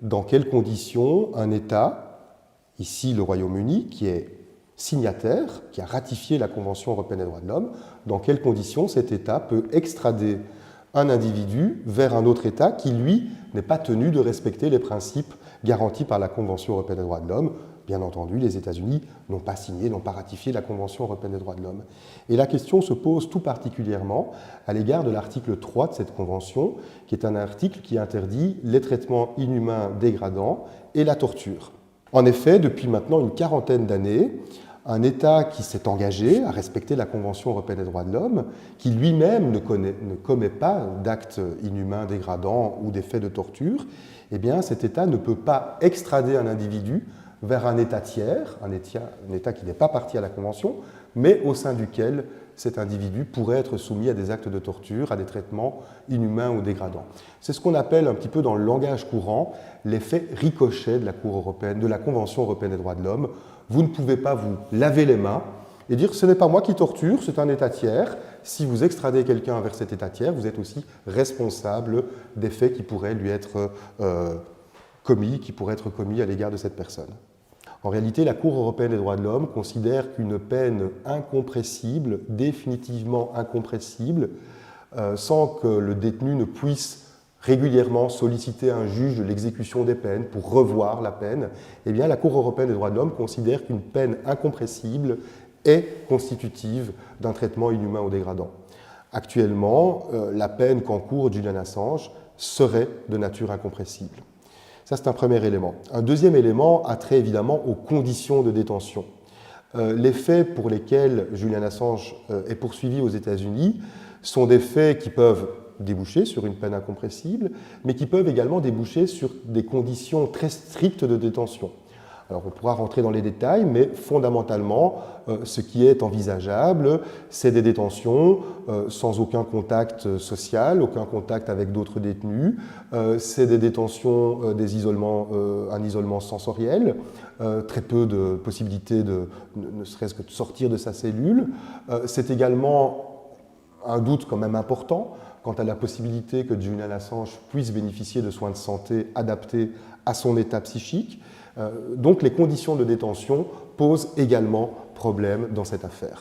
dans quelles conditions un État, ici le Royaume-Uni, qui est signataire, qui a ratifié la Convention européenne des droits de l'homme, dans quelles conditions cet État peut extrader un individu vers un autre État qui, lui, n'est pas tenu de respecter les principes garantis par la Convention européenne des droits de l'homme. Bien entendu, les États-Unis n'ont pas signé, n'ont pas ratifié la Convention européenne des droits de l'homme. Et la question se pose tout particulièrement à l'égard de l'article 3 de cette Convention, qui est un article qui interdit les traitements inhumains dégradants et la torture. En effet, depuis maintenant une quarantaine d'années, un État qui s'est engagé à respecter la Convention européenne des droits de l'homme, qui lui-même ne commet pas d'actes inhumains, dégradants ou des faits de torture, eh bien cet État ne peut pas extrader un individu vers un État tiers, un État qui n'est pas partie à la Convention, mais au sein duquel cet individu pourrait être soumis à des actes de torture, à des traitements inhumains ou dégradants. C'est ce qu'on appelle un petit peu dans le langage courant l'effet ricochet de la Convention européenne des droits de l'homme. Vous ne pouvez pas vous laver les mains et dire « ce n'est pas moi qui torture, c'est un État tiers ». Si vous extradez quelqu'un vers cet État tiers, vous êtes aussi responsable des faits qui pourraient lui être commis à l'égard de cette personne. En réalité, la Cour européenne des droits de l'homme considère qu'une peine incompressible, définitivement incompressible, sans que le détenu ne puisse régulièrement solliciter un juge de l'exécution des peines pour revoir la peine, eh bien, la Cour européenne des droits de l'homme considère qu'une peine incompressible est constitutive d'un traitement inhumain ou dégradant. Actuellement, la peine qu'encourt Julian Assange serait de nature incompressible. Ça, c'est un premier élément. Un deuxième élément a trait évidemment aux conditions de détention. Les faits pour lesquels Julian Assange est poursuivi aux États-Unis sont des faits qui peuvent déboucher sur une peine incompressible, mais qui peuvent également déboucher sur des conditions très strictes de détention. Alors on pourra rentrer dans les détails, mais fondamentalement, ce qui est envisageable, c'est des détentions sans aucun contact social, aucun contact avec d'autres détenus, c'est des détentions, un isolement sensoriel, très peu de possibilités ne serait-ce que de sortir de sa cellule. C'est également un doute quand même important quant à la possibilité que Julian Assange puisse bénéficier de soins de santé adaptés à son état psychique. Donc les conditions de détention posent également problème dans cette affaire.